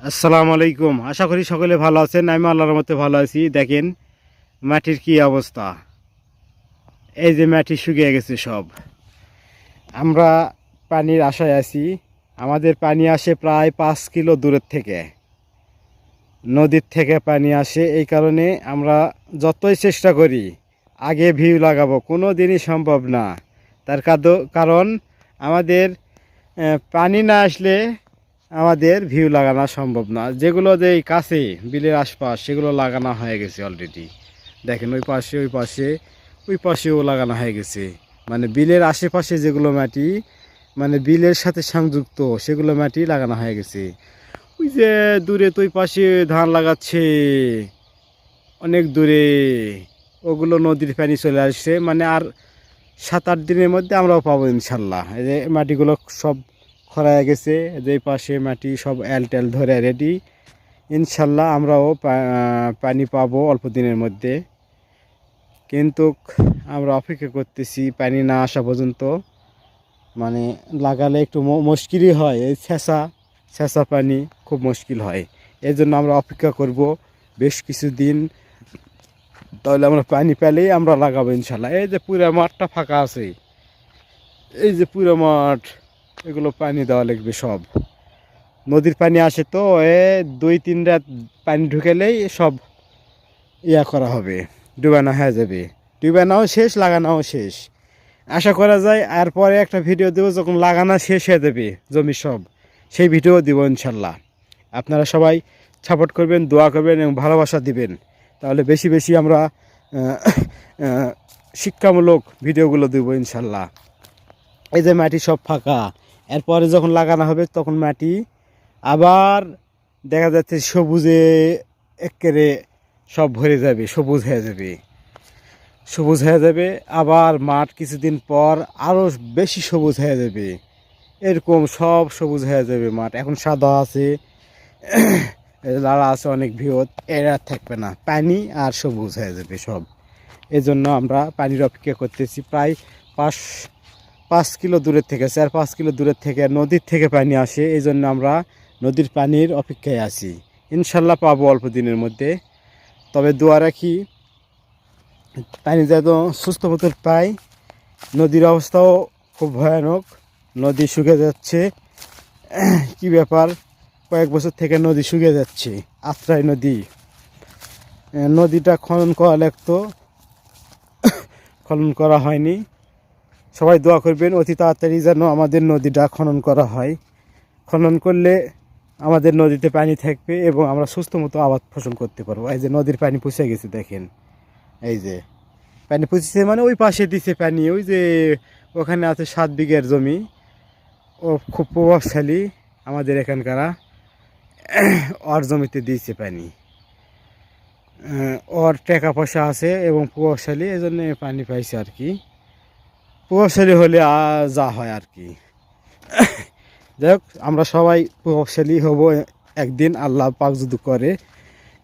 আসসালামু আলাইকুম। আশা করি সকলে ভালো আছেন। আমি আল্লাহর মতে ভালো আছি। দেখেন মাটির কি অবস্থা। এই যে মাটি শুকিয়ে গেছে সব। আমরা পানির আশায় আছি। আমাদের পানি আসে প্রায় 5 কিলো দূরের থেকে, নদীর থেকে পানি আসে। এই কারণে আমরা যতই চেষ্টা করি আগে ভিউ লাগাবো, কোনো দিনই সম্ভব না। তার কারণ আমাদের পানি না আসলে আমাদের ভিউ লাগানো সম্ভব না। যেগুলো যে এই কাছে বিলের আশপাশ সেগুলো লাগানো হয়ে গেছে অলরেডি। দেখেন ওই পাশে ওই পাশেও লাগানো হয়ে গেছে। মানে বিলের আশেপাশে যেগুলো মাটি, মানে বিলের সাথে সংযুক্ত, সেগুলো মাটি লাগানো হয়ে গেছে। ওই যে দূরে তো ওই পাশে ধান লাগাচ্ছে অনেক দূরে, ওগুলো নদীর পানি চলে আসছে। মানে আর 7-8 দিনের মধ্যে আমরাও পাবো ইনশাল্লাহ। এই যে মাটিগুলো সব খরায় গেছে, যে পাশে মাটি সব এল টেল ধরে রেডি। ইনশাল্লাহ আমরাও পানি পাবো অল্প দিনের মধ্যে। কিন্তু আমরা অপেক্ষা করতেছি পানি না আসা পর্যন্ত। মানে লাগালে একটু মুশকিলই হয়, এই ছেঁচা পানি খুব মুশকিল হয়। এই জন্য আমরা অপেক্ষা করব বেশ কিছু দিন, তাহলে আমরা পানি পেলেই আমরা লাগাবো ইনশাল্লাহ। এই যে পুরো মাঠটা ফাঁকা আছে, এই যে পুরো মাঠ, এগুলো পানি দেওয়া লাগবে সব। নদীর পানি আসে তো, 2-3 রাত পানি ঢুকেলেই সব করা হবে, ডুবানো হয়ে যাবে। ডুবানোও শেষ, লাগানোও শেষ। আশা করা যায় আর পরে একটা ভিডিও দেবো যখন লাগানো শেষ হয়ে যাবে জমি সব, সেই ভিডিও দিব ইনশাল্লাহ। আপনারা সবাই সাপোর্ট করবেন, দোয়া করবেন এবং ভালোবাসা দিবেন, তাহলে বেশি বেশি আমরা শিক্ষামূলক ভিডিওগুলো দেব ইনশাল্লাহ। এই যে মাটি সব ফাঁকা, এরপরে যখন লাগানো হবে তখন মাটি আবার দেখা যাচ্ছে সবুজে একেবারে সব ভরে যাবে, সবুজ হয়ে যাবে। আবার মাঠ কিছুদিন পর আরও বেশি সবুজ হয়ে যাবে। এরকম সব সবুজ হয়ে যাবে মাঠ। এখন সাদা আছে, লাড়া আছে অনেক বৃহৎ, এরা থাকবে না, পানি আর সবুজ হয়ে যাবে সব। এই জন্য আমরা পানির অপেক্ষা করতেছি। প্রায় 5 কিলো দূরের থেকে, 4-5 কিলো দূরের থেকে নদীর থেকে পানি আসে। এই জন্য আমরা নদীর পানির অপেক্ষায় আছি। ইনশাল্লাহ পাবো অল্প দিনের মধ্যে। তবে দোয়া রাখি পানি যেন সুস্থ মতো পাই। নদীর অবস্থাও খুব ভয়ানক, নদী শুকিয়ে যাচ্ছে। কি ব্যাপার, কয়েক বছর থেকে নদী শুকিয়ে যাচ্ছে। আত্রাই নদী, নদীটা খনন করা লাগতো, খনন করা হয়নি। সবাই দোয়া করবেন অতি তাড়াতাড়ি যেন আমাদের নদীটা খনন করা হয়। খনন করলে আমাদের নদীতে পানি থাকবে এবং আমরা সুস্থ মতো আবাদ ফসল করতে পারবো। এই যে নদীর পানি পুষে গেছে, দেখেন এই যে পানি পুষেছে, মানে ওই পাশে দিছে পানি। ওই যে ওখানে আছে 7 বিঘের জমি, ও খুব প্রভাবশালী আমাদের এখানকার, ওর জমিতে দিয়েছে পানি। ওর টাকা পয়সা আছে এবং প্রভাবশালী, এই জন্য পানি পাইছে আর কি। প্রভাবশালী হলে যা হয় আর কি। যাই হোক, আমরা সবাই প্রভাবশালী হব একদিন, আল্লাহ পাক যদি করে,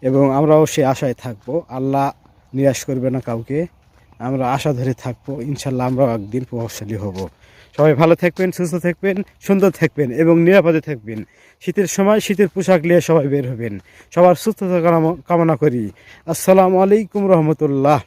এবং আমরাও সে আশায় থাকবো। আল্লাহ নিরাশ করবে না কাউকে, আমরা আশা ধরে থাকবো। ইনশাল্লাহ আমরাও একদিন প্রভাবশালী হব। সবাই ভালো থাকবেন, সুস্থ থাকবেন, সুন্দর থাকবেন এবং নিরাপদে থাকবেন। শীতের সময় শীতের পোশাক নিয়ে সবাই বের হবেন। সবার সুস্থতা কামনা করি। আসসালামু আলাইকুম রহমতুল্লাহ।